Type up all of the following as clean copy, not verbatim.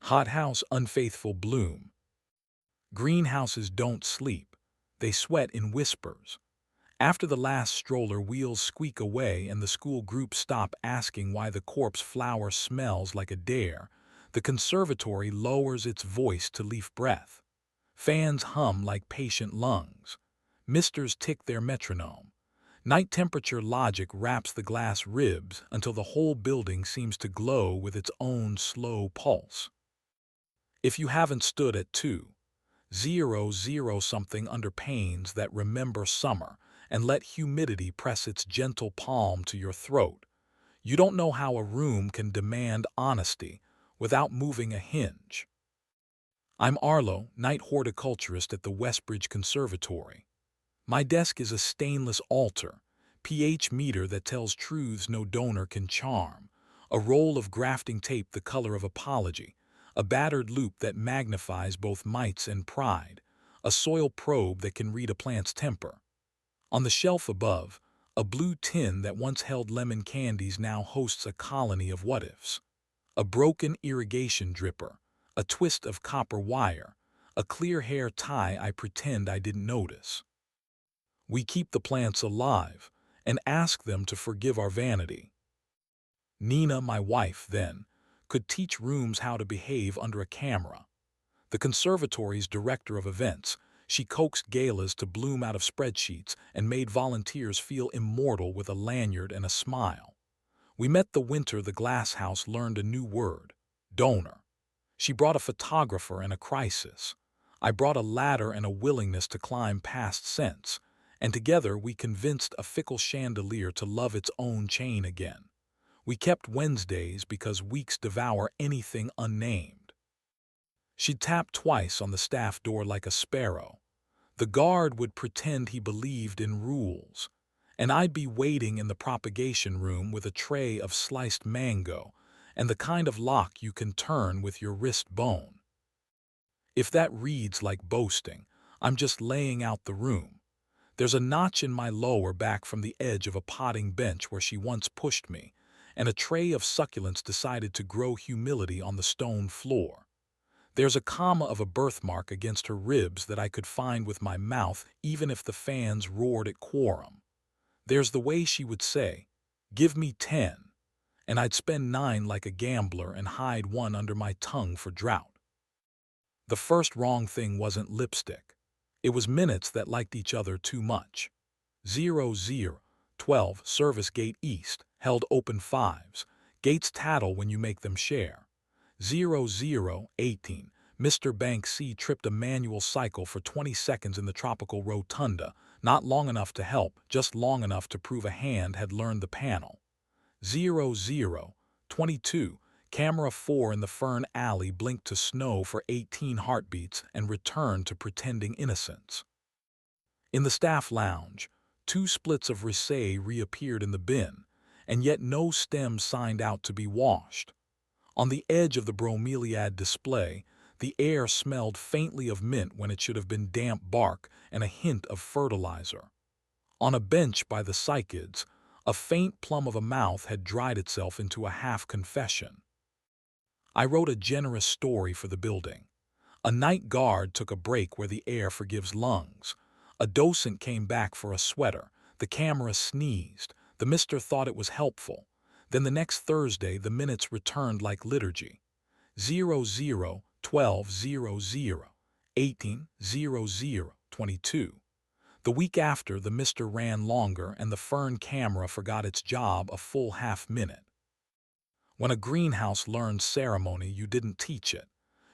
Hothouse unfaithful bloom. Greenhouses don't sleep. They sweat in whispers. After the last stroller wheels squeak away and the school group stop asking why the corpse flower smells like a dare, the conservatory lowers its voice to leaf breath. Fans hum like patient lungs. Misters tick their metronome. Night temperature logic wraps the glass ribs until the whole building seems to glow with its own slow pulse. If you haven't stood at 2:00 something under panes that remember summer and let humidity press its gentle palm to your throat, you don't know how a room can demand honesty without moving a hinge. I'm Arlo, night horticulturist at the Westbridge Conservatory. My desk is a stainless altar, pH meter that tells truths no donor can charm, a roll of grafting tape the color of apology, a battered loop that magnifies both mites and pride, a soil probe that can read a plant's temper. On the shelf above, a blue tin that once held lemon candies now hosts a colony of what-ifs. A broken irrigation dripper, a twist of copper wire, a clear hair tie I pretend I didn't notice. We keep the plants alive and ask them to forgive our vanity. Nina, my wife, then, could teach rooms how to behave under a camera. The conservatory's director of events, she coaxed galas to bloom out of spreadsheets and made volunteers feel immortal with a lanyard and a smile. We met the winter the glass house learned a new word: donor. She brought a photographer and a crisis. I brought a ladder and a willingness to climb past sense, and together we convinced a fickle chandelier to love its own chain again. We kept Wednesdays because weeks devour anything unnamed. She'd tap twice on the staff door like a sparrow. The guard would pretend he believed in rules, and I'd be waiting in the propagation room with a tray of sliced mango and the kind of lock you can turn with your wrist bone. If that reads like boasting, I'm just laying out the room. There's a notch in my lower back from the edge of a potting bench where she once pushed me, and a tray of succulents decided to grow humility on the stone floor. There's a comma of a birthmark against her ribs that I could find with my mouth even if the fans roared at quorum. There's the way she would say, "Give me 10," and I'd spend 9 like a gambler and hide 1 under my tongue for drought. The first wrong thing wasn't lipstick. It was minutes that liked each other too much. 00:12 Service Gate East, held open 5s. Gates tattle when you make them share. 00:18 Mr. Bank C tripped a manual cycle for 20 seconds in the tropical rotunda, not long enough to help, just long enough to prove a hand had learned the panel. 00:22 Camera 4 in the Fern Alley blinked to snow for 18 heartbeats and returned to pretending innocence. In the staff lounge, 2 splits of Risset reappeared in the bin, and yet no stems signed out to be washed. On the edge of the bromeliad display, the air smelled faintly of mint when it should have been damp bark and a hint of fertilizer. On a bench by the cycads, a faint plum of a mouth had dried itself into a half-confession. I wrote a generous story for the building. A night guard took a break where the air forgives lungs. A docent came back for a sweater. The camera sneezed. The mister thought it was helpful. Then the next Thursday the minutes returned like liturgy. 00:12 18:00:22. The week after, the mister ran longer and the Fern camera forgot its job a full half-minute. When a greenhouse learns ceremony, you didn't teach it.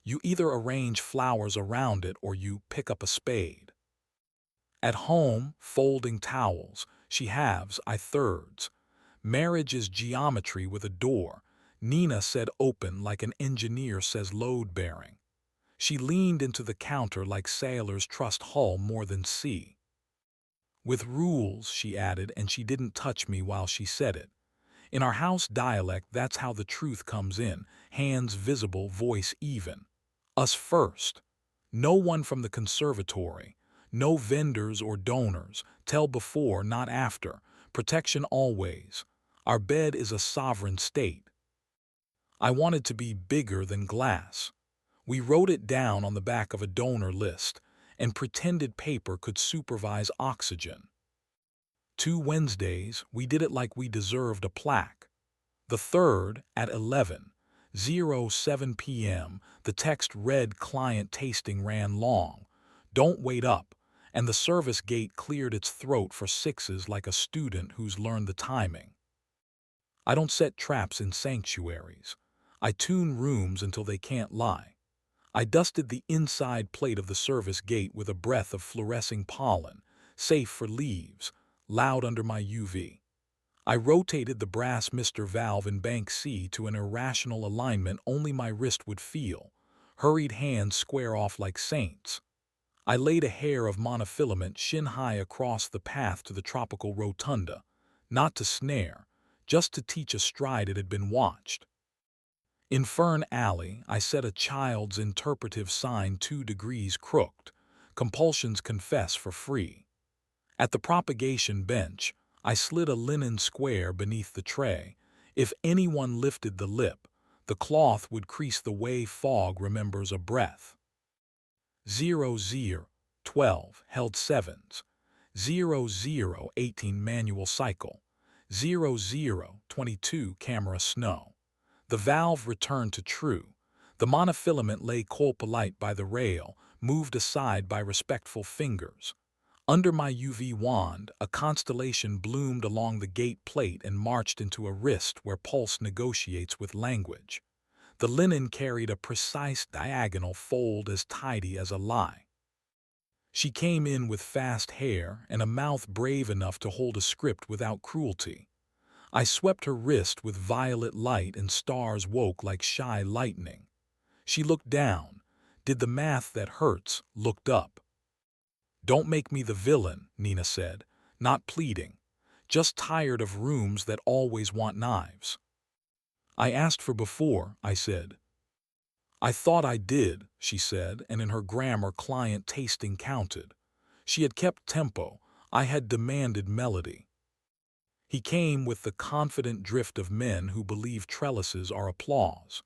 You either arrange flowers around it or you pick up a spade. At home, folding towels, she halves, I thirds. Marriage is geometry with a door. Nina said open like an engineer says load-bearing. She leaned into the counter like sailors trust hull more than sea. With rules, she added, and she didn't touch me while she said it. In our house dialect, that's how the truth comes in, hands visible, voice even. Us first. No one from the conservatory. No vendors or donors. Tell before, not after. Protection always. Our bed is a sovereign state. I wanted to be bigger than glass. We wrote it down on the back of a donor list and pretended paper could supervise oxygen. 2 Wednesdays, we did it like we deserved a plaque. The third, at 11:07 p.m., the text read client tasting ran long. Don't wait up, and the service gate cleared its throat for sixes like a student who's learned the timing. I don't set traps in sanctuaries. I tune rooms until they can't lie. I dusted the inside plate of the service gate with a breath of fluorescing pollen, safe for leaves, loud under my UV. I rotated the brass Mr. Valve in Bank C to an irrational alignment only my wrist would feel, hurried hands square off like saints. I laid a hair of monofilament shin-high across the path to the tropical rotunda, not to snare, just to teach a stride it had been watched. In Fern Alley, I set a child's interpretive sign 2 degrees crooked, compulsions confess for free. At the propagation bench, I slid a linen square beneath the tray. If anyone lifted the lip, the cloth would crease the way fog remembers a breath. 00:12 held sevens. 00:18 manual cycle. 00:22 camera snow. The valve returned to true. The monofilament lay coal-polite by the rail, moved aside by respectful fingers. Under my UV wand, a constellation bloomed along the gate plate and marched into a wrist where pulse negotiates with language. The linen carried a precise diagonal fold as tidy as a lie. She came in with fast hair and a mouth brave enough to hold a script without cruelty. I swept her wrist with violet light and stars woke like shy lightning. She looked down, did the math that hurts, looked up. "Don't make me the villain," Nina said, not pleading, just tired of rooms that always want knives. "I asked for before," I said. "I thought I did," she said, and in her grammar client tasting counted. She had kept tempo, I had demanded melody. He came with the confident drift of men who believe trellises are applause.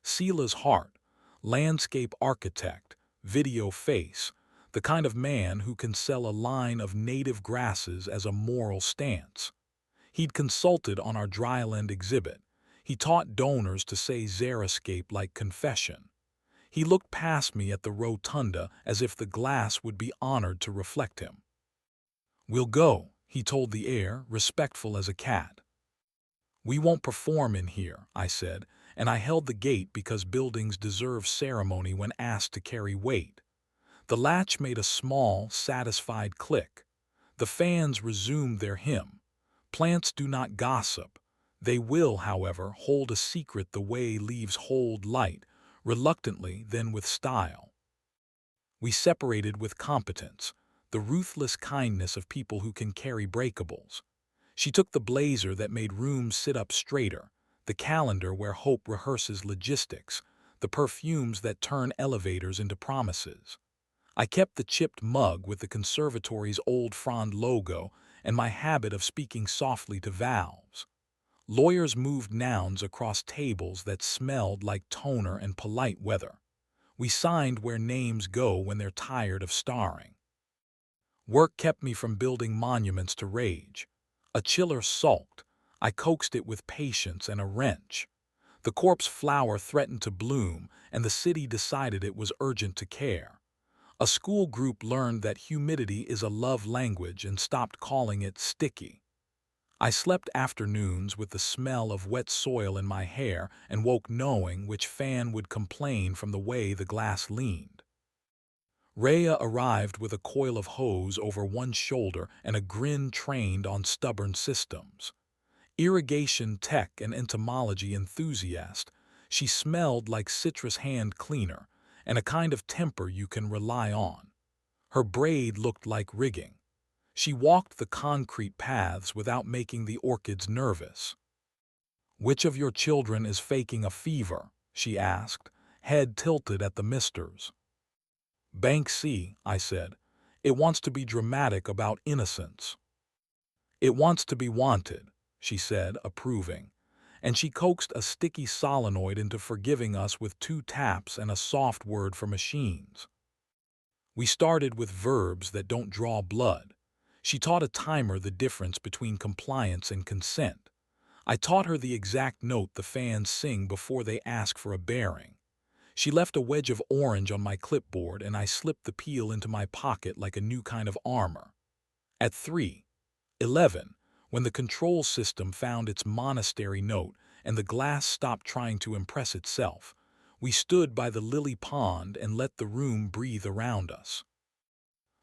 Sela's heart, landscape architect, video face, the kind of man who can sell a line of native grasses as a moral stance. He'd consulted on our dryland exhibit. He taught donors to say xeriscape like confession. He looked past me at the rotunda as if the glass would be honored to reflect him. "We'll go," he told the air, respectful as a cat. "We won't perform in here," I said, and I held the gate because buildings deserve ceremony when asked to carry weight. The latch made a small, satisfied click. The fans resumed their hymn. Plants do not gossip. They will, however, hold a secret the way leaves hold light, reluctantly, then with style. We separated with competence, the ruthless kindness of people who can carry breakables. She took the blazer that made rooms sit up straighter, the calendar where hope rehearses logistics, the perfumes that turn elevators into promises. I kept the chipped mug with the conservatory's old frond logo and my habit of speaking softly to valves. Lawyers moved nouns across tables that smelled like toner and polite weather. We signed where names go when they're tired of starring. Work kept me from building monuments to rage. A chiller sulked. I coaxed it with patience and a wrench. The corpse flower threatened to bloom, and the city decided it was urgent to care. A school group learned that humidity is a love language and stopped calling it sticky. I slept afternoons with the smell of wet soil in my hair and woke knowing which fan would complain from the way the glass leaned. Rhea arrived with a coil of hose over one shoulder and a grin trained on stubborn systems. Irrigation tech and entomology enthusiast, she smelled like citrus hand cleaner and a kind of temper you can rely on. Her braid looked like rigging. She walked the concrete paths without making the orchids nervous. "Which of your children is faking a fever?" she asked, head tilted at the misters. "Bank C," I said. "It wants to be dramatic about innocence." "It wants to be wanted," she said, approving. and she coaxed a sticky solenoid into forgiving us with 2 taps and a soft word for machines. We started with verbs that don't draw blood. She taught a timer the difference between compliance and consent. I taught her the exact note the fans sing before they ask for a bearing. She left a wedge of orange on my clipboard and I slipped the peel into my pocket like a new kind of armor. At 3:11, when the control system found its monastery note and the glass stopped trying to impress itself, we stood by the lily pond and let the room breathe around us.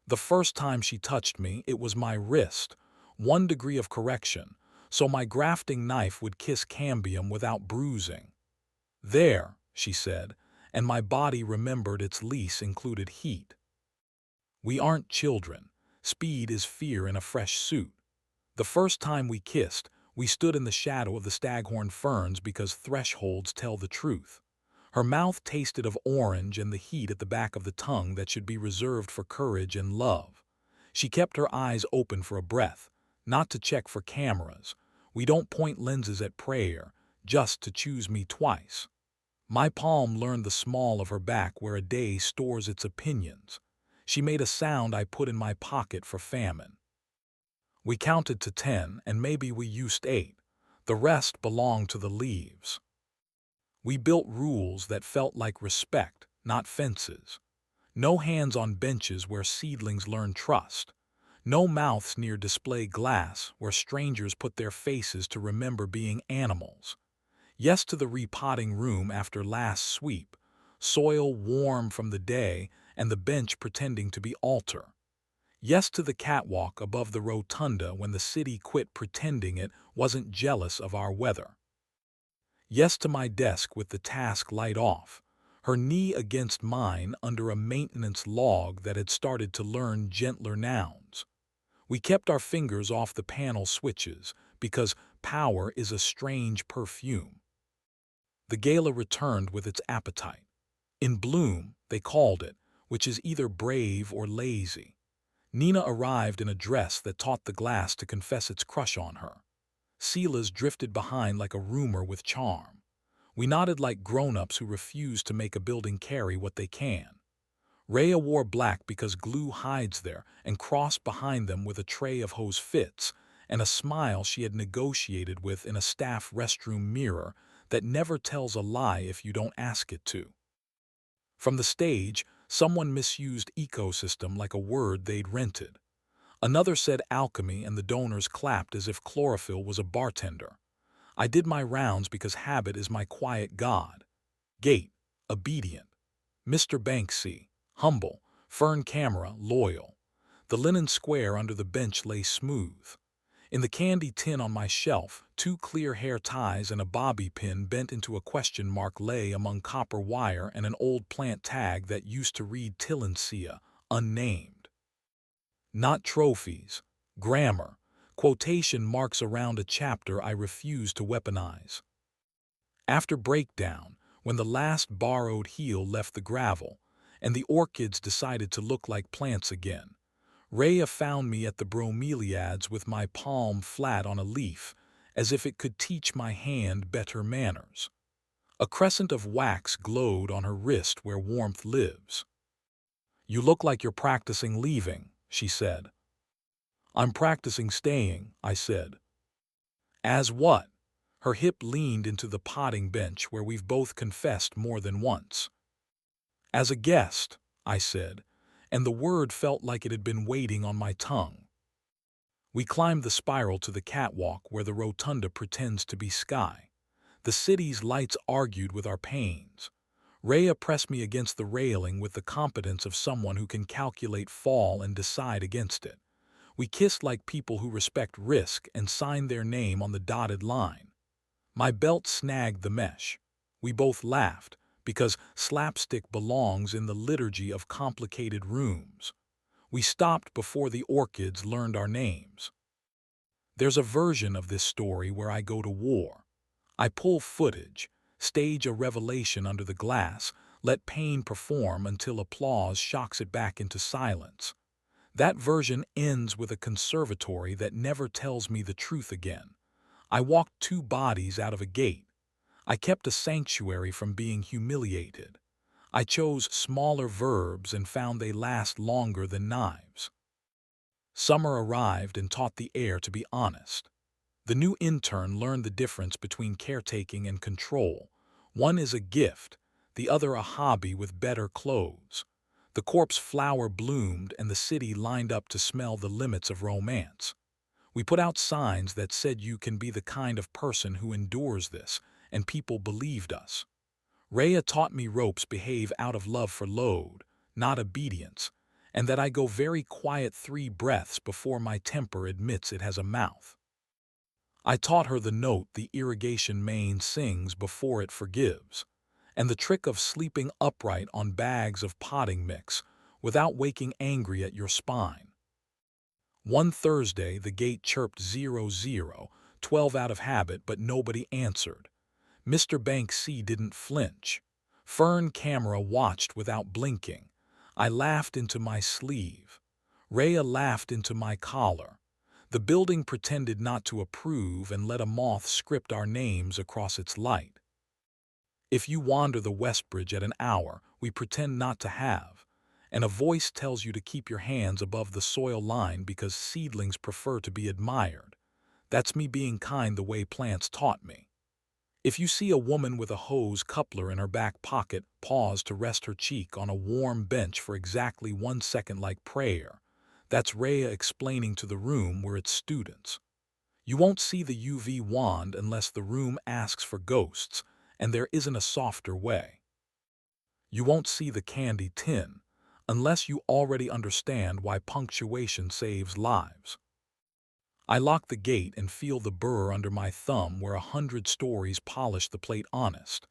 The first time she touched me, it was my wrist, 1 degree of correction, so my grafting knife would kiss cambium without bruising. There, she said, and my body remembered its lease included heat. We aren't children. Speed is fear in a fresh suit. The first time we kissed, we stood in the shadow of the staghorn ferns because thresholds tell the truth. Her mouth tasted of orange and the heat at the back of the tongue that should be reserved for courage and love. She kept her eyes open for a breath, not to check for cameras. We don't point lenses at prayer, just to choose me twice. My palm learned the small of her back where a day stores its opinions. She made a sound I put in my pocket for famine. We counted to 10, and maybe we used 8. The rest belonged to the leaves. We built rules that felt like respect, not fences. No hands on benches where seedlings learn trust. No mouths near display glass where strangers put their faces to remember being animals. Yes to the repotting room after last sweep, soil warm from the day and the bench pretending to be altar. Yes to the catwalk above the rotunda when the city quit pretending it wasn't jealous of our weather. Yes to my desk with the task light off, her knee against mine under a maintenance log that had started to learn gentler nouns. We kept our fingers off the panel switches because power is a strange perfume. The gala returned with its appetite. In bloom, they called it, which is either brave or lazy. Nina arrived in a dress that taught the glass to confess its crush on her. Sela's drifted behind like a rumor with charm. We nodded like grown-ups who refuse to make a building carry what they can. Rhea wore black because glue hides there and crossed behind them with a tray of hose fits and a smile she had negotiated with in a staff restroom mirror that never tells a lie if you don't ask it to. From the stage, someone misused ecosystem like a word they'd rented. Another said alchemy and the donors clapped as if chlorophyll was a bartender. I did my rounds because habit is my quiet god. Gate, obedient. Mr. Banksy, humble. Fern camera, loyal. The linen square under the bench lay smooth. In the candy tin on my shelf, 2 clear hair ties and a bobby pin bent into a question mark lay among copper wire and an old plant tag that used to read Tillandsia, unnamed. Not trophies. Grammar. Quotation marks around a chapter I refuse to weaponize. After breakdown, when the last borrowed heel left the gravel, and the orchids decided to look like plants again, Rhea found me at the bromeliads with my palm flat on a leaf, as if it could teach my hand better manners. A crescent of wax glowed on her wrist where warmth lives. "You look like you're practicing leaving," she said. "I'm practicing staying," I said. "As what?" Her hip leaned into the potting bench where we've both confessed more than once. "As a guest," I said, and the word felt like it had been waiting on my tongue. We climbed the spiral to the catwalk where the rotunda pretends to be sky. The city's lights argued with our pains. Rhea pressed me against the railing with the competence of someone who can calculate fall and decide against it. We kissed like people who respect risk and signed their name on the dotted line. My belt snagged the mesh. We both laughed, because slapstick belongs in the liturgy of complicated rooms. We stopped before the orchids learned our names. There's a version of this story where I go to war. I pull footage, stage a revelation under the glass, let pain perform until applause shocks it back into silence. That version ends with a conservatory that never tells me the truth again. I walked 2 bodies out of a gate. I kept a sanctuary from being humiliated. I chose smaller verbs and found they last longer than knives. Summer arrived and taught the air to be honest. The new intern learned the difference between caretaking and control. One is a gift, the other a hobby with better clothes. The corpse flower bloomed and the city lined up to smell the limits of romance. We put out signs that said you can be the kind of person who endures this, and people believed us. Rhea taught me ropes behave out of love for load, not obedience, and that I go very quiet 3 breaths before my temper admits it has a mouth. I taught her the note the irrigation main sings before it forgives, and the trick of sleeping upright on bags of potting mix without waking angry at your spine. One Thursday, the gate chirped 00, 12 out of habit, but nobody answered. Mr. Banksy didn't flinch. Fern Camera watched without blinking. I laughed into my sleeve. Rhea laughed into my collar. The building pretended not to approve and let a moth script our names across its light. If you wander the Westbridge at an hour, we pretend not to have, and a voice tells you to keep your hands above the soil line because seedlings prefer to be admired. That's me being kind the way plants taught me. If you see a woman with a hose coupler in her back pocket, pause to rest her cheek on a warm bench for exactly 1 second like prayer. That's Rhea explaining to the room we're its students. You won't see the UV wand unless the room asks for ghosts, and there isn't a softer way. You won't see the candy tin unless you already understand why punctuation saves lives. I lock the gate and feel the burr under my thumb where 100 stories polish the plate honest.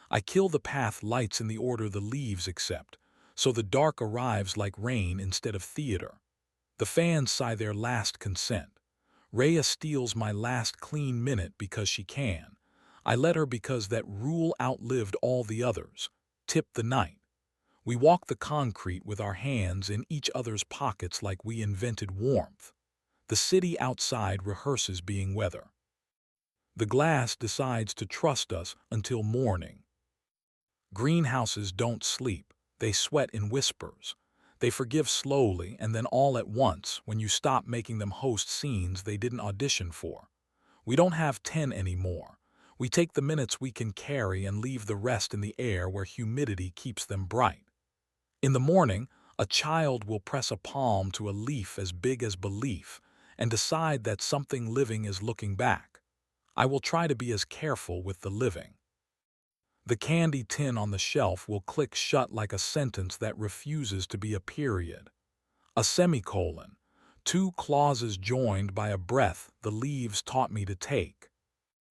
I kill the path lights in the order the leaves accept, so the dark arrives like rain instead of theater. The fans sigh their last consent. Rhea steals my last clean minute because she can. I let her because that rule outlived all the others. Tip the night. We walk the concrete with our hands in each other's pockets like we invented warmth. The city outside rehearses being weather. The glass decides to trust us until morning. Greenhouses don't sleep. They sweat in whispers. They forgive slowly and then all at once when you stop making them host scenes they didn't audition for. We don't have 10 anymore. We take the minutes we can carry and leave the rest in the air where humidity keeps them bright. In the morning, a child will press a palm to a leaf as big as belief and decide that something living is looking back. I will try to be as careful with the living. The candy tin on the shelf will click shut like a sentence that refuses to be a period. A semicolon, 2 clauses joined by a breath the leaves taught me to take.